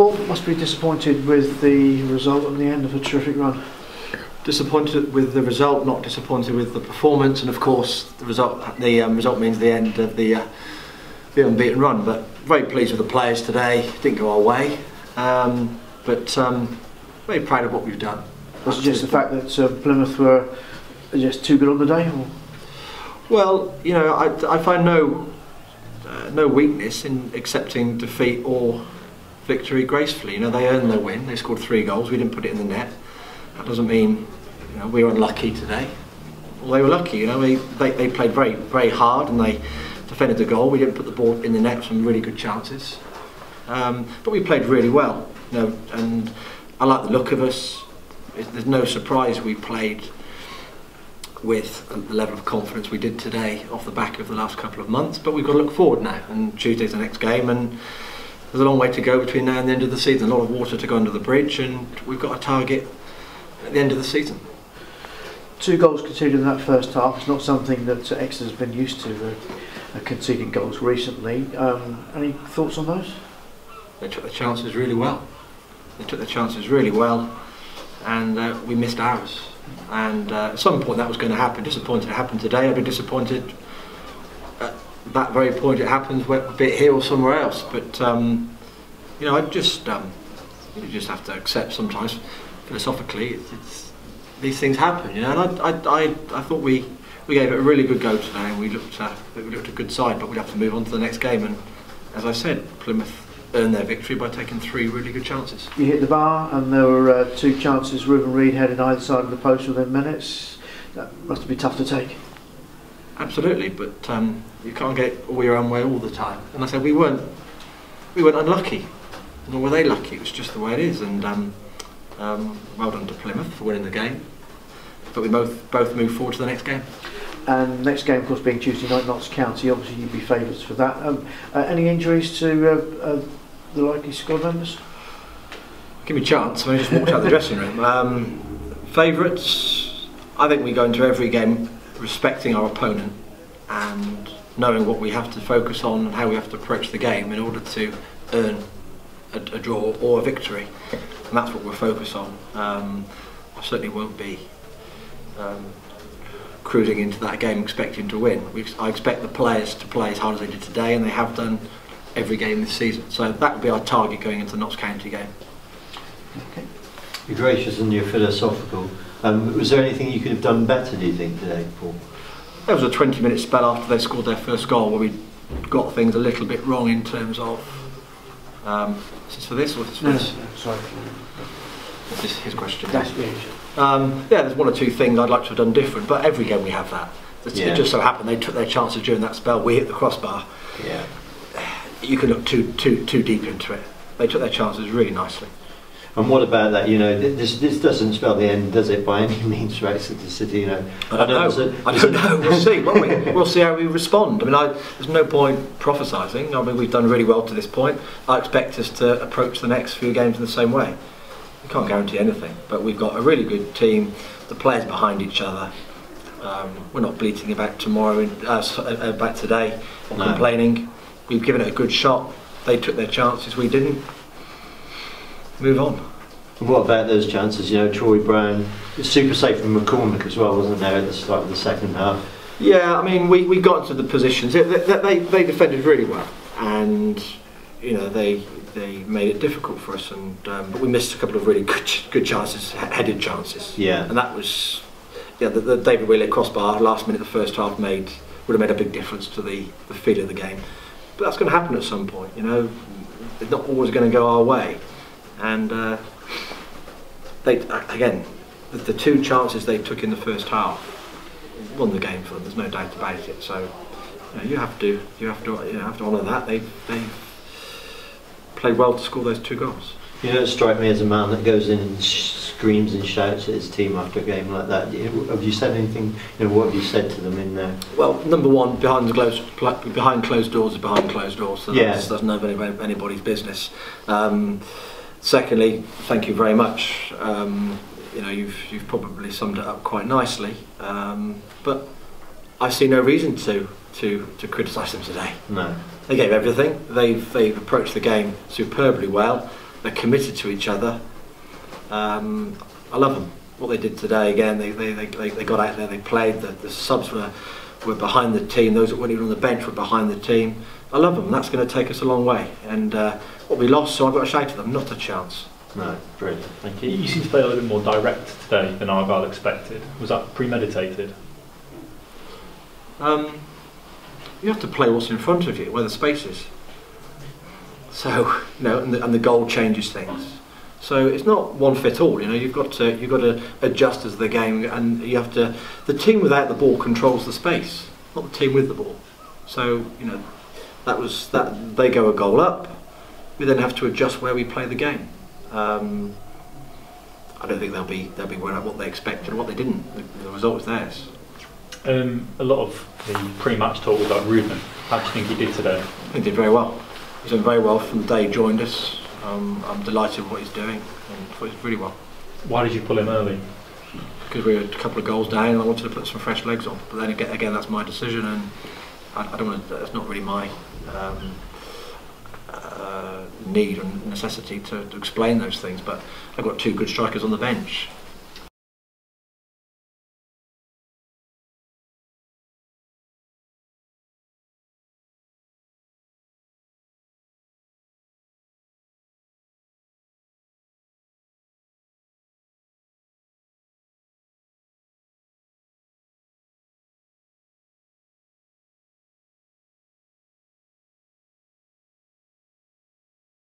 Paul must be disappointed with the result at the end of a terrific run. Disappointed with the result, not disappointed with the performance, and of course the result means the end of the unbeaten run. But very pleased with the players today. Didn't go our way, but very proud of what we've done. Was it just the fact that Plymouth were just too good on the day? Or? Well, you know, I find no weakness in accepting defeat or victory gracefully. You know, they earned their win. They scored 3 goals. We didn't put it in the net. That doesn't mean, you know, we were unlucky today. Well, they were lucky. You know, they played very, very hard and they defended the goal. We didn't put the ball in the net with some really good chances, but we played really well. You know, and I like the look of us. There's no surprise we played with the level of confidence we did today off the back of the last couple of months. But we've got to look forward now, and Tuesday's the next game, and there's a long way to go between now and the end of the season. A lot of water to go under the bridge, and we've got a target at the end of the season. 2 goals conceded in that first half. It's not something that Exeter's been used to, conceding goals recently. Any thoughts on those? They took their chances really well. And we missed ours. And at some point that was going to happen. Disappointed it happened today. I'd be disappointed at that very point it happens, be it here or somewhere else. But you know, you just have to accept sometimes. Philosophically, these things happen, you know. And I thought we gave it a really good go today, and we looked a good side. But we'd have to move on to the next game. And as I said, Plymouth earned their victory by taking 3 really good chances. You hit the bar, and there were 2 chances. Reuben Reid headed either side of the post within minutes. That must be tough to take. Absolutely, but you can't get all your own way all the time. And I said we weren't unlucky, nor were they lucky. It was just the way it is. And well done to Plymouth for winning the game. But we both move forward to the next game. And next game, of course, being Tuesday night, Notts County. Obviously, you'd be favourites for that. Any injuries to the likely squad members? Give me a chance. I just walked out of the dressing room. Favourites. I think we go into every game respecting our opponent and knowing what we have to focus on and how we have to approach the game in order to earn a draw or a victory. And that's what we're focused on. I certainly won't be cruising into that game expecting to win. I expect the players to play as hard as they did today, and they have done every game this season. So that would be our target going into the Notts County game. Okay. You're gracious and you're philosophical. Was there anything you could have done better, do you think, today, Paul? There was a 20-minute spell after they scored their first goal where we got things a little bit wrong in terms of is this for this or is this for this? No, sorry. This is his question. Yeah, there's 1 or 2 things I'd like to have done different, but every game we have that. It just so happened they took their chances during that spell. We hit the crossbar. Yeah. You can look too deep into it. They took their chances really nicely. And what about that? You know, this doesn't spell the end, does it, by any means, for Exeter City? You know, I don't know. We'll see, won't we? We'll see how we respond. I mean, there's no point prophesying. I mean, we've done really well to this point. I expect us to approach the next few games in the same way. We can't guarantee anything, but we've got a really good team. The players behind each other. We're not bleating about tomorrow, about today, or complaining. We've given it a good shot. They took their chances. We didn't. Move on. What about those chances? You know, Troy Brown, super safe from McCormick as well, wasn't there, at the start of the second half? Yeah, I mean, we got into the positions. They defended really well, and you know they made it difficult for us. And but we missed a couple of really good chances, headed chances. Yeah. And that was, yeah, the David Wheeler crossbar last minute of the first half would have made a big difference to the feel of the game. But that's going to happen at some point. You know, it's not always going to go our way. And again, the 2 chances they took in the first half won the game for them. There's no doubt about it. So you have to honour that. They've played well to score those 2 goals. You don't strike me as a man that goes in and screams and shouts at his team after a game like that. Have you said anything? You know, what have you said to them in there? Well, number one, behind closed doors is behind closed doors. So that's none of anybody's business. Secondly, thank you very much. You know, you've probably summed it up quite nicely. But I see no reason to criticise them today. No. They gave everything. They've approached the game superbly well. they're committed to each other. I love them. What they did today, again, they got out there, they played, the subs were behind the team, those that weren't even on the bench were behind the team. I love them, and that's going to take us a long way. And what we lost, so I've got to shout to them, not a chance. No, brilliant, thank you. You seem to play a little bit more direct today than Argyle expected. Was that premeditated? You have to play what's in front of you, where the space is. So, you know, and the goal changes things. So it's not one fit all. You know, you've got to adjust as the game, and you have to. The team without the ball controls the space, not the team with the ball. So you know, that they go a goal up. We then have to adjust where we play the game. I don't think they'll be worried about what they expected and what they didn't. The result was theirs. A lot of the pre-match talk was about Ruben. How do you think he did today? I think he did very well. He's done very well from the day he joined us. I'm delighted with what he's doing, and I thought he did really well. Why did you pull him early? Because we were a couple of goals down, and I wanted to put some fresh legs on. But then again, that's my decision, and I don't want to. That's not really my need and necessity to explain those things. But I've got two good strikers on the bench.